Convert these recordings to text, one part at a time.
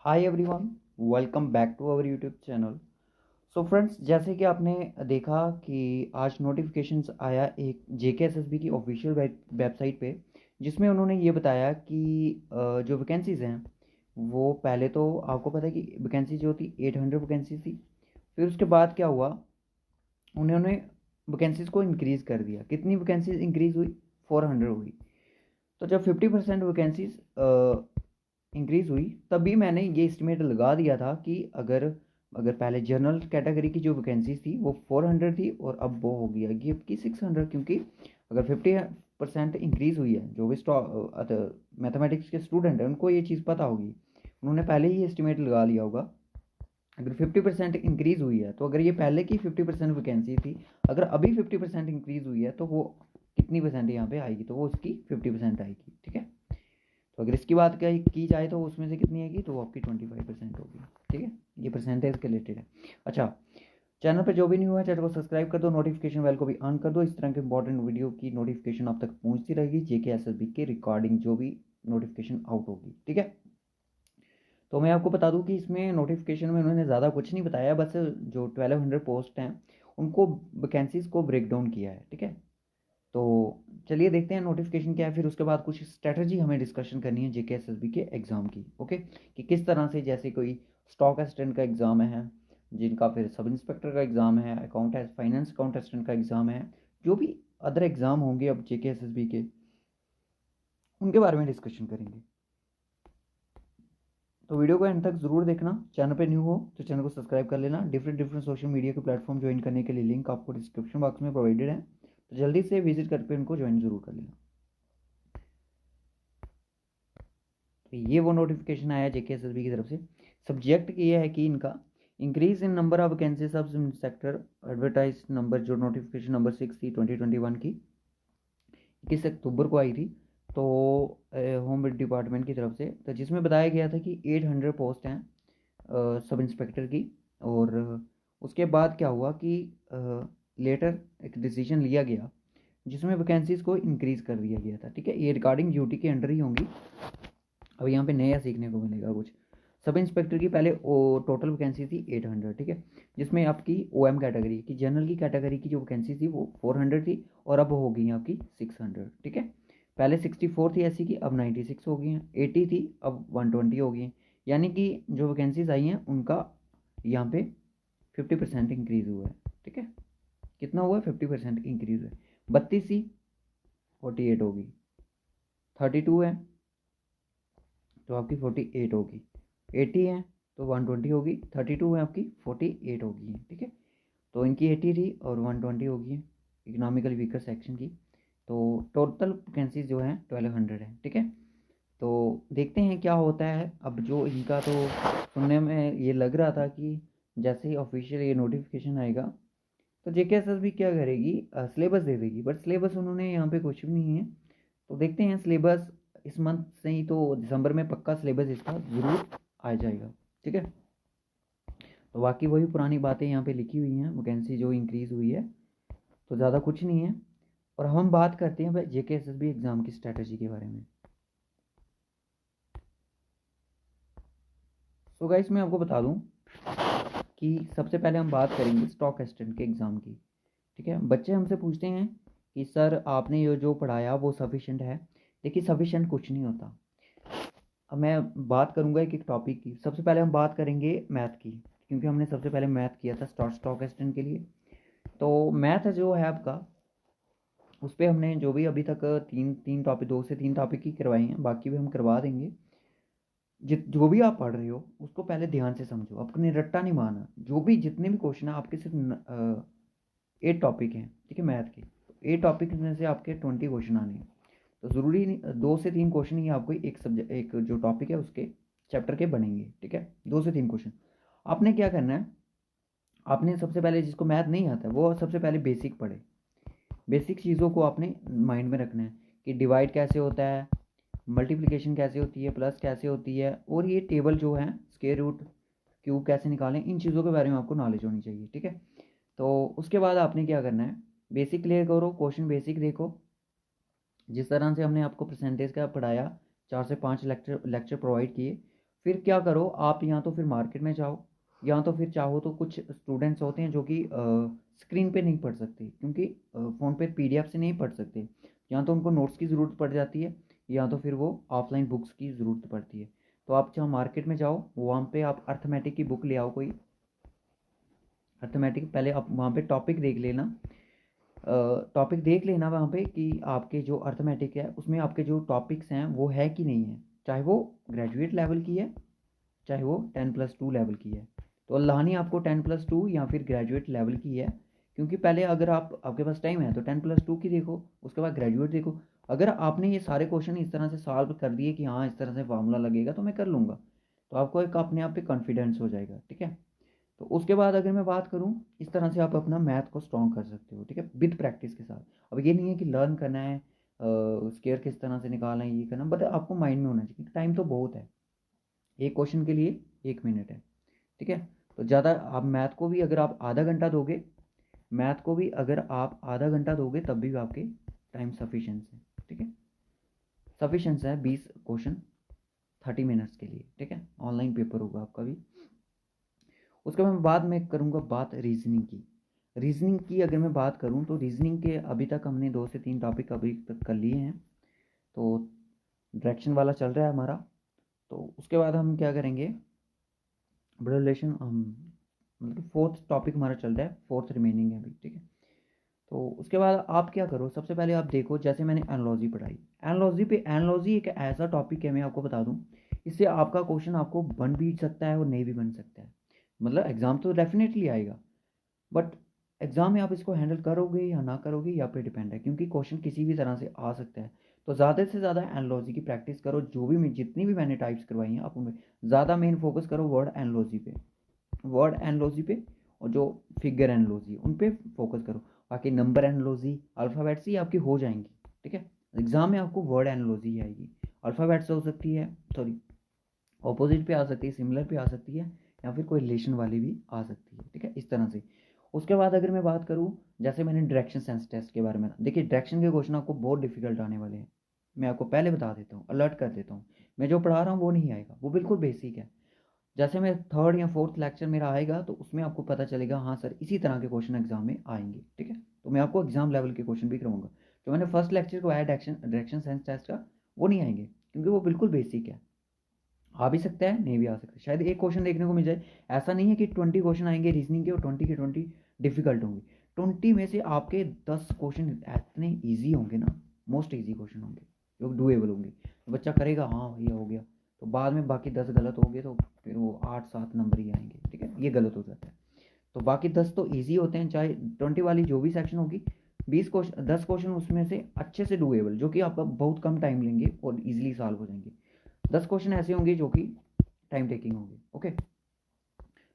Hi everyone, welcome back to our YouTube channel. So friends, जैसे कि आपने देखा कि आज नोटिफिकेशंस आया एक जेकेएसएसबी की ऑफिशियल वेबसाइट पे, जिसमें उन्होंने ये बताया कि जो वैकेंसीज़ हैं वो पहले तो आपको पता है कि वैकेंसी जो थी 800 वैकेंसी थी। फिर उसके बाद क्या हुआ, उन्होंने वैकेंसीज़ को इंक्रीज़ कर दिया। कितनी वैकेंसीज इंक्रीज़ हुई? 400 हुई। तो जब 50% वैकेंसीज इंक्रीज़ हुई, तभी मैंने ये एस्टिमेट लगा दिया था कि अगर अगर पहले जनरल कैटेगरी की जो वैकेंसीज थी वो 400 थी और अब वो हो गया कि अब की 600, क्योंकि अगर 50% इंक्रीज़ हुई है, जो भी मैथमेटिक्स के स्टूडेंट हैं उनको ये चीज़ पता होगी, उन्होंने पहले ही एस्टिमेट लगा लिया होगा। अगर 50% इंक्रीज़ हुई है, तो अगर ये पहले की 50% वैकेंसी थी, अगर अभी 50% इंक्रीज़ हुई है, तो वो कितनी परसेंट यहाँ पे आएगी? तो वो उसकी 50% आएगी। ठीक है, तो अगर इसकी बात की जाए तो उसमें से कितनी आएगी? तो वो आपकी 25% होगी। ठीक है, ये परसेंटेज के रिलेटेड है। अच्छा, चैनल पर जो भी नहीं हुआ है चैनल को सब्सक्राइब कर दो, नोटिफिकेशन बेल को भी ऑन कर दो। इस तरह के इंपॉर्टेंट वीडियो की नोटिफिकेशन आप तक पहुंचती रहेगी, जेकेएसएसबी की रिकॉर्डिंग जो भी नोटिफिकेशन आउट होगी। ठीक है, तो मैं आपको बता दूं कि इसमें नोटिफिकेशन में उन्होंने ज़्यादा कुछ नहीं बताया, बस जो 1200 पोस्ट हैं उनको, वैकेंसीज को ब्रेक डाउन किया है। ठीक है, तो चलिए देखते हैं नोटिफिकेशन क्या है, फिर उसके बाद कुछ स्ट्रेटजी हमें डिस्कशन करनी है जेकेएसएसबी के एग्ज़ाम की। ओके, कि किस तरह से, जैसे कोई स्टॉक असिस्टेंट का एग्ज़ाम है, जिनका फिर सब इंस्पेक्टर का एग्ज़ाम है, फाइनेंस अकाउंट असिस्टेंट का एग्ज़ाम है, जो भी अदर एग्ज़ाम होंगे अब जेकेएसएसबी के, उनके बारे में डिस्कशन करेंगे। तो वीडियो को एंड तक ज़रूर देखना। चैनल पे न्यू हो तो चैनल को सब्सक्राइब कर लेना। डिफरेंट सोशल मीडिया के प्लेटफॉर्म ज्वाइन करने के लिए लिंक आपको डिस्क्रिप्शन बॉक्स में प्रोवाइडेड है, तो जल्दी से विजिट करके उनको ज्वाइन ज़रूर कर लेना। तो ये वो नोटिफिकेशन आया जेकेएसएसबी की तरफ से। सब्जेक्ट ये है कि इनका increase in number of vacancy सब सेक्टर एडवर्टाइज नंबर, जो नोटिफिकेशन नंबर 6 थी 2021 की, 21 अक्टूबर को आई थी, तो होम डिपार्टमेंट की तरफ से, तो जिसमें बताया गया था कि 800 पोस्ट हैं सब इंस्पेक्टर की। और उसके बाद क्या हुआ कि लेटर एक डिसीजन लिया गया जिसमें वैकेंसीज़ को इंक्रीज़ कर दिया गया था। ठीक है, ये रिगार्डिंग ड्यूटी के अंडर ही होंगी। अब यहाँ पे नया सीखने को मिलेगा कुछ। सब इंस्पेक्टर की पहले टोटल वैकेंसी थी 800। ठीक है, जिसमें आपकी ओएम कैटेगरी की, जनरल की कैटेगरी की जो वैकेंसी थी वो 400 थी, और अब हो गई है आपकी 600। ठीक है, पहले 64 थी एससी की, अब 96 हो गई हैं। 80 थी, अब 120 हो गई हैं। यानी कि जो वैकेंसीज आई हैं उनका यहाँ पे 50% इंक्रीज़ हुआ है। ठीक है, कितना हुआ है? 50% इंक्रीज़ हुआ है। 32 थी, 48 होगी। 32 है तो आपकी 48 होगी। 80 है तो 120 होगी। 32 है आपकी 48 होगी। ठीक है, तो इनकी 80 थी और 120 होगी इकोनॉमिकल वीकर सेक्शन की। तो टोटल वैकेंसीज जो है 1200 है। ठीक है, तो देखते हैं क्या होता है। अब जो इनका, तो सुनने में ये लग रहा था कि जैसे ही ऑफिशियल ये नोटिफिकेशन आएगा तो जेकेएसएसबी क्या करेगी, सिलेबस दे देगी। बट सिलेबस उन्होंने यहाँ पे कुछ भी नहीं है। तो देखते हैं सिलेबस इस मंथ से ही, तो दिसंबर में पक्का सिलेबस इसका ज़रूर आ जाएगा। ठीक है, तो बाकी वही पुरानी बातें यहाँ पे लिखी हुई हैं, वैकेंसी जो इंक्रीज़ हुई है, तो ज़्यादा कुछ नहीं है। और हम बात करते हैं भाई जेकेएसएसबी एग्ज़ाम की स्ट्रैटेजी के बारे में। तो गाइस, मैं आपको बता दूं कि सबसे पहले हम बात करेंगे स्टॉक असिस्टेंट के एग्ज़ाम की। ठीक है, बच्चे हमसे पूछते हैं कि सर आपने ये जो पढ़ाया वो सफिशेंट है। देखिए, सफिशेंट कुछ नहीं होता। अब मैं बात करूंगा एक एक टॉपिक की। सबसे पहले हम बात करेंगे मैथ की, क्योंकि हमने सबसे पहले मैथ किया था स्टॉक असिस्टेंट के लिए। तो मैथ जो है आपका, उस पर हमने जो भी अभी तक तीन तीन टॉपिक, 2 से 3 टॉपिक ही करवाए हैं, बाकी भी हम करवा देंगे। जो भी आप पढ़ रहे हो उसको पहले ध्यान से समझो, अपने रट्टा नहीं मारना। जो भी जितने भी क्वेश्चन है आपके, सिर्फ 8 टॉपिक हैं। ठीक है, मैथ के, तो 8 टॉपिक में से आपके 20 क्वेश्चन आने हैं। तो ज़रूरी नहीं 2 से 3 क्वेश्चन ही आपको एक सब्जेक्ट, एक जो टॉपिक है उसके चैप्टर के बनेंगे। ठीक है, 2 से 3 क्वेश्चन। आपने क्या करना है, आपने सबसे पहले, जिसको मैथ नहीं आता है वो सबसे पहले बेसिक पढ़े। बेसिक चीज़ों को आपने माइंड में रखना है कि डिवाइड कैसे होता है, मल्टीप्लिकेशन कैसे होती है, प्लस कैसे होती है, और ये टेबल जो है स्क्वायर रूट, क्यूब कैसे निकालें, इन चीज़ों के बारे में आपको नॉलेज होनी चाहिए। ठीक है, तो उसके बाद आपने क्या करना है, बेसिक क्लियर करो, क्वेश्चन बेसिक देखो। जिस तरह से हमने आपको परसेंटेज का पढ़ाया, 4 से 5 लेक्चर प्रोवाइड किए, फिर क्या करो आप, यहाँ तो फिर मार्केट में जाओ, या तो फिर चाहो तो कुछ स्टूडेंट्स होते हैं जो कि स्क्रीन पे नहीं पढ़ सकते, क्योंकि फ़ोन पे पीडीएफ से नहीं पढ़ सकते, या तो उनको नोट्स की ज़रूरत पड़ जाती है, या तो फिर वो ऑफलाइन बुक्स की ज़रूरत पड़ती है। तो आप जहाँ मार्केट में जाओ वहाँ पे आप अर्थमेटिक की बुक ले आओ कोई, अर्थमेटिक पहले आप वहाँ पे टॉपिक देख लेना, टॉपिक देख लेना वहाँ पे कि आपके जो अर्थमेटिक है उसमें आपके जो टॉपिक्स हैं वो है कि नहीं है, चाहे वो ग्रेजुएट लेवल की है, चाहे वो 10+2 लेवल की है। तो लानी आपको 10+2 या फिर ग्रेजुएट लेवल की है, क्योंकि पहले अगर आपके पास टाइम है तो 10+2 की देखो, उसके बाद ग्रेजुएट देखो। अगर आपने ये सारे क्वेश्चन इस तरह से सॉल्व कर दिए कि हाँ इस तरह से फार्मूला लगेगा तो मैं कर लूँगा, तो आपको एक अपने आप पे कॉन्फिडेंस हो जाएगा, ठीक है। तो उसके बाद अगर मैं बात करूँ, इस तरह से आप अपना मैथ को स्ट्रॉन्ग कर सकते हो, ठीक है, विद प्रैक्टिस के साथ। अब ये नहीं है कि लर्न करना है, स्केयर किस तरह से निकालना है ये करना, बट आपको माइंड में होना चाहिए, टाइम तो बहुत है, एक क्वेश्चन के लिए 1 मिनट है, ठीक है। तो ज़्यादा आप मैथ को भी अगर आप आधा घंटा दोगे, मैथ को भी अगर आप आधा घंटा दोगे तब भी आपके टाइम सफिशेंस है, ठीक है, सफिशेंस है 20 क्वेश्चन 30 मिनट्स के लिए, ठीक है। ऑनलाइन पेपर होगा आपका भी। उसके बाद मैं बाद में करूँगा बात रीजनिंग की। रीजनिंग की अगर मैं बात करूँ तो रीजनिंग के अभी तक हमने 2 से 3 टॉपिक अभी तक कर लिए हैं, तो डायरेक्शन वाला चल रहा है हमारा। तो उसके बाद हम क्या करेंगे, ब्लड रिलेशन, हम मतलब फोर्थ टॉपिक हमारा चल रहा है, फोर्थ रिमेनिंग है अभी, ठीक है। तो उसके बाद आप क्या करो, सबसे पहले आप देखो, जैसे मैंने एनालॉजी पढ़ाई, एनालॉजी एक ऐसा टॉपिक है, मैं आपको बता दूं, इससे आपका क्वेश्चन आपको बन भी सकता है और नहीं भी बन सकता है, मतलब एग्ज़ाम तो डेफिनेटली आएगा, बट एग्ज़ाम में आप इसको हैंडल करोगे या ना करोगे या पे डिपेंड है, क्योंकि क्वेश्चन किसी भी तरह से आ सकता है। तो ज़्यादा से ज़्यादा एनालॉजी की प्रैक्टिस करो, जो भी जितनी भी मैंने टाइप्स करवाई हैं आप उनमें ज़्यादा मेन फोकस करो वर्ड एनालॉजी पे, वर्ड एनालॉजी पे, और जो फिगर एनालॉजी उन पे फोकस करो। बाकी नंबर एनालॉजी अल्फ़ाबेट से ही आपकी हो जाएंगी, ठीक है। एग्ज़ाम में आपको वर्ड एनालॉजी ही आएगी, अल्फ़ाबेट से हो सकती है, सॉरी ऑपोजिट पे आ सकती है, सिमिलर पे आ सकती है, या फिर कोई रिलेशन वाली भी आ सकती है, ठीक है, इस तरह से। उसके बाद अगर मैं बात करूँ, जैसे मैंने डायरेक्शन सेंस टेस्ट के बारे में, देखिए डायरेक्शन के क्वेश्चन आपको बहुत डिफिकल्ट आने वाले हैं, मैं आपको पहले बता देता हूँ, अलर्ट कर देता हूँ। मैं जो पढ़ा रहा हूँ वो नहीं आएगा, वो बिल्कुल बेसिक है। जैसे मैं थर्ड या फोर्थ लेक्चर मेरा आएगा तो उसमें आपको पता चलेगा हाँ सर इसी तरह के क्वेश्चन एग्जाम में आएंगे, ठीक है। तो मैं आपको एग्जाम लेवल के क्वेश्चन भी करवाऊंगा। जो मैंने फर्स्ट लेक्चर को आया डायरेक्शन सेंस टेस्ट का, वो नहीं आएंगे, क्योंकि वो बिल्कुल बेसिक है, आ भी सकता है नहीं भी आ सकता है, शायद एक क्वेश्चन देखने को मिल जाए। ऐसा नहीं है कि 20 क्वेश्चन आएंगे रीजनिंग के और 20 के 20 डिफिकल्ट होंगे, 20 में से आपके 10 क्वेश्चन इतने ईजी होंगे ना, मोस्ट ईजी क्वेश्चन होंगे जो डूएबल होंगे, तो बच्चा करेगा हाँ भैया हो गया, तो बाद में बाकी 10 गलत हो गए तो फिर वो 8-7 नंबर ही आएंगे, ठीक है, ये गलत हो जाता है। तो बाकी 10 तो ईजी होते हैं, चाहे 20 वाली जो भी सेक्शन होगी, 20 क्वेश्चन 10 क्वेश्चन उसमें से अच्छे से डूएबल, जो कि आपका बहुत कम टाइम लेंगे और ईजिली सॉल्व हो जाएंगे। 10 क्वेश्चन ऐसे होंगे जो कि टाइम टेकिंग होंगे, ओके।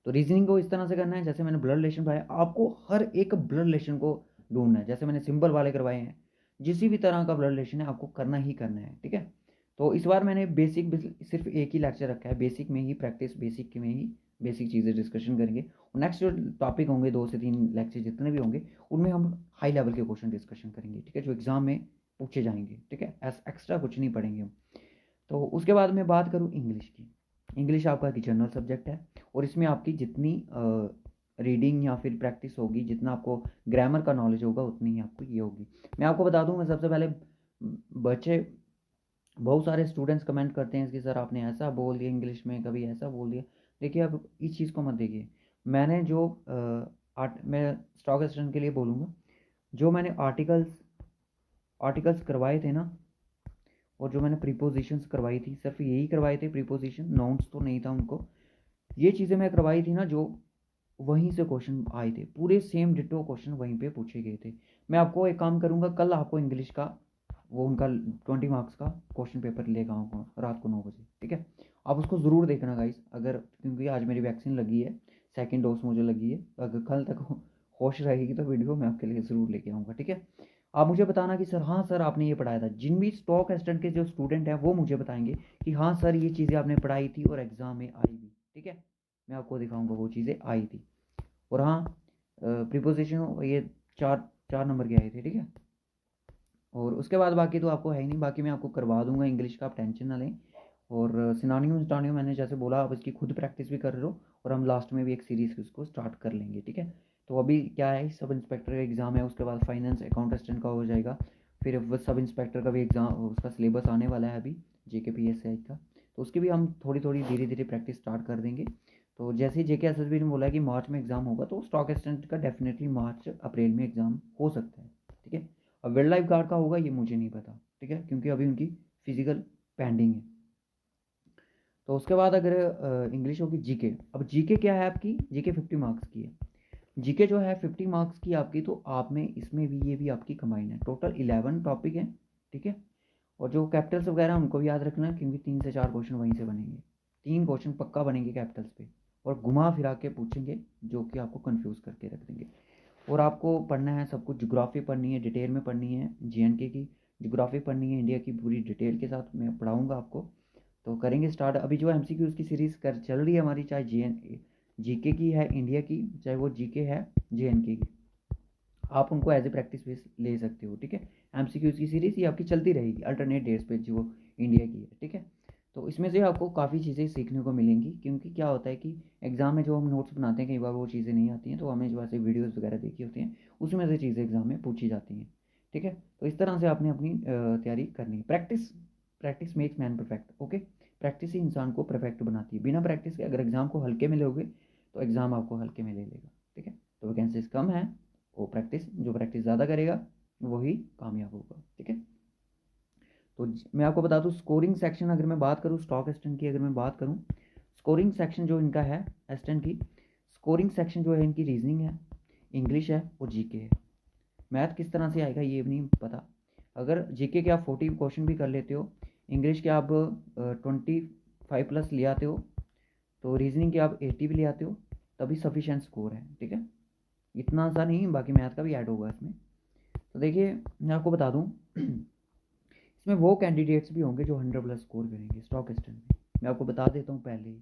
तो रीजनिंग को इस तरह से करना है, जैसे मैंने ब्लड रिलेशन पढ़ाया, आपको हर एक ब्लड रिलेशन को ढूंढना है, जैसे मैंने सिंबल वाले करवाए हैं, जिस भी तरह का ब्लड रिलेशन है आपको करना ही करना है, ठीक है। तो इस बार मैंने बेसिक सिर्फ एक ही लेक्चर रखा है, बेसिक में ही प्रैक्टिस, बेसिक में ही बेसिक चीज़ें डिस्कशन करेंगे, और नेक्स्ट जो टॉपिक होंगे 2 से 3 लेक्चर जितने भी होंगे उनमें हम हाई लेवल के क्वेश्चन डिस्कशन करेंगे, ठीक है, जो एग्जाम में पूछे जाएंगे, ठीक है, एक्स्ट्रा कुछ नहीं पढ़ेंगे हम। तो उसके बाद मैं बात करूँ इंग्लिश की। इंग्लिश आपका एक जनरल सब्जेक्ट है, और इसमें आपकी जितनी रीडिंग या फिर प्रैक्टिस होगी, जितना आपको ग्रामर का नॉलेज होगा उतनी ही आपको ये होगी। मैं आपको बता दूं, मैं सबसे पहले बच्चे, बहुत सारे स्टूडेंट्स कमेंट करते हैं कि सर आपने ऐसा बोल दिया इंग्लिश में, कभी ऐसा बोल दिया। देखिए अब इस चीज़ को मत देखिए, मैंने जो मैं स्टॉक एक्सचेंज के लिए बोलूँगा, जो मैंने आर्टिकल्स करवाए थे ना, और जो मैंने प्रीपोजिशंस करवाई थी, सिर्फ यही करवाए थे प्रीपोजिशन, नाउन्स तो नहीं था उनको, ये चीज़ें मैं करवाई थी ना, जो वहीं से क्वेश्चन आए थे, पूरे सेम डिटो क्वेश्चन वहीं पे पूछे गए थे। मैं आपको एक काम करूँगा, कल आपको इंग्लिश का वो उनका 20 मार्क्स का क्वेश्चन पेपर लेकर आऊँगा रात को 9 बजे, ठीक है। आप उसको ज़रूर देखना गाइस, अगर, क्योंकि आज मेरी वैक्सीन लगी है, सेकेंड डोज मुझे लगी है, अगर कल तक होश रहेगी तो वीडियो मैं आपके लिए ज़रूर लेके आऊँगा, ठीक है। आप मुझे बताना कि सर हाँ सर आपने ये पढ़ाया था, जिन भी स्टॉक एक्सटेंट के जो स्टूडेंट हैं वो मुझे बताएंगे कि हाँ सर ये चीज़ें आपने पढ़ाई थी और एग्ज़ाम में आई भी, ठीक है। मैं आपको दिखाऊंगा वो चीज़ें आई थी। और हाँ, प्रीपोजिशन ये चार 4 नंबर के आए थे, ठीक है। और उसके बाद बाकी तो आपको है ही नहीं, बाकी मैं आपको करवा दूंगा इंग्लिश का, आप टेंशन ना लें। और सिनोनिम मैंने जैसे बोला, आप इसकी खुद प्रैक्टिस भी कर रहे हो और हम लास्ट में भी एक सीरीज़ उसको स्टार्ट कर लेंगे, ठीक है। तो अभी क्या है, सब इंस्पेक्टर का एग्ज़ाम है, उसके बाद फाइनेंस अकाउंट असिस्टेंट का हो जाएगा, फिर वो सब इंस्पेक्टर का भी एग्ज़ाम, उसका सिलेबस आने वाला है अभी JKPSI का, तो उसकी भी हम थोड़ी थोड़ी धीरे धीरे प्रैक्टिस स्टार्ट कर देंगे। तो जैसे ही JK SSB ने बोला कि मार्च में एग्ज़ाम होगा, तो स्टॉक असिस्टेंट का डेफिनेटली मार्च अप्रैल में एग्ज़ाम हो सकता है, ठीक है। अब वाइल्ड लाइफ गार्ड का होगा ये मुझे नहीं पता, ठीक है, क्योंकि अभी उनकी फिजिकल पेंडिंग है। तो उसके बाद अगर इंग्लिश होगी जीके। अब जीके क्या है आपकी, जीके 50 मार्क्स की है। जीके जो है 50 मार्क्स की आपकी, तो आप में इसमें भी ये भी आपकी कंबाइन है, टोटल 11 टॉपिक है, ठीक है। और जो कैपिटल्स वगैरह उनको भी याद रखना, क्योंकि 3 से 4 क्वेश्चन वहीं से बनेंगे, 3 क्वेश्चन पक्का बनेंगे कैपिटल्स पे, और घुमा फिरा के पूछेंगे जो कि आपको कंफ्यूज करके रख देंगे। और आपको पढ़ना है सब कुछ, ज्योग्राफी पढ़नी है, डिटेल में पढ़नी है, JNK की ज्योग्राफी पढ़नी है, इंडिया की पूरी डिटेल के साथ मैं पढ़ाऊँगा आपको। तो करेंगे स्टार्ट। अभी जो MCQs की सीरीज़ कर चल रही है हमारी, चाहे जीके की है इंडिया की, चाहे वो जीके है JNK की, आप उनको एज ए प्रैक्टिस बेस ले सकते हो, ठीक है। MCQs की सीरीज़ ये आपकी चलती रहेगी अल्टरनेट डेज पे, जो इंडिया की है, ठीक है। तो इसमें से आपको काफ़ी चीज़ें सीखने को मिलेंगी, क्योंकि क्या होता है कि एग्ज़ाम में जो हम नोट्स बनाते हैं, कई बार वो चीज़ें नहीं आती हैं, तो हमें जो ऐसे वीडियोज़ वगैरह देखी होती हैं, उसमें से चीज़ें एग्ज़ाम में पूछी जाती हैं, ठीक है। तो इस तरह से आपने अपनी तैयारी करनी है। Practice practice makes man perfect, okay. Practice ही इंसान को परफेक्ट बनाती है। बिना प्रैक्टिस के अगर एग्ज़ाम को हल्के में लोगे, तो एग्ज़ाम आपको हल्के में ले लेगा, ठीक है। तो वैकेंसीज कम है, वो प्रैक्टिस, जो प्रैक्टिस ज़्यादा करेगा वही कामयाब होगा, ठीक है। तो मैं आपको बता दूँ, स्कोरिंग सेक्शन अगर मैं बात करूँ, स्टॉक असिस्टेंट की अगर मैं बात करूँ, स्कोरिंग सेक्शन जो इनका है असिस्टेंट की, स्कोरिंग सेक्शन जो है इनकी रीजनिंग है, इंग्लिश है और जीके है। मैथ किस तरह से आएगा ये भी नहीं पता। अगर जीके के आप 40 क्वेश्चन भी कर लेते हो, इंग्लिश के आप 25+ ले आते हो, तो रीजनिंग के आप 80 भी ले आते हो, तभी सफिशेंट स्कोर है, ठीक है। इतना सा नहीं, बाकी मैथ का भी ऐड होगा इसमें। तो देखिए मैं आपको बता दूं, इसमें वो कैंडिडेट्स भी होंगे जो 100+ स्कोर करेंगे स्टॉक असिस्टेंट में। मैं आपको बता देता हूँ पहले ही,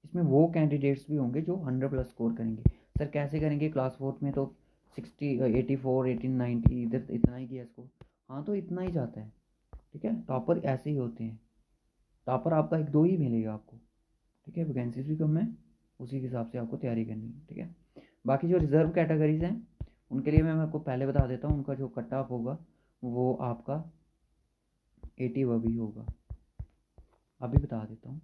इसमें वो कैंडिडेट्स भी होंगे जो 100+ स्कोर करेंगे। सर कैसे करेंगे, क्लास 4 में तो 60, 84, 18, 90 इधर इतना ही किया इसको। हाँ तो इतना ही जाता है, ठीक है। टॉपर ऐसे ही होते हैं, टॉपर आपका 1-2 ही मिलेगा आपको, ठीक है। वैकेंसीज भी कम है, उसी के हिसाब से आपको तैयारी करनी है, ठीक है। बाकी जो रिजर्व कैटेगरीज हैं, उनके लिए मैं आपको पहले बता देता हूँ, उनका जो कट ऑफ होगा वो आपका 80 भी होगा, अभी बता देता हूँ।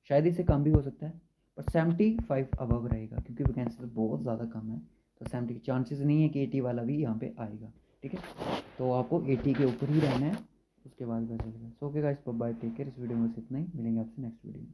शायद इससे कम भी हो सकता है, पर 75 अबव रहेगा, क्योंकि वैकेंसी तो बहुत ज़्यादा कम है। तो 70 के चांसेस नहीं है कि 80 वाला भी यहाँ पे आएगा, ठीक है। तो आपको 80 के ऊपर ही रहना है, उसके बाद वैसे। So okay guys, bye, take care. इस वीडियो में बस इतना ही, मिलेंगे आपसे नेक्स्ट वीडियो में।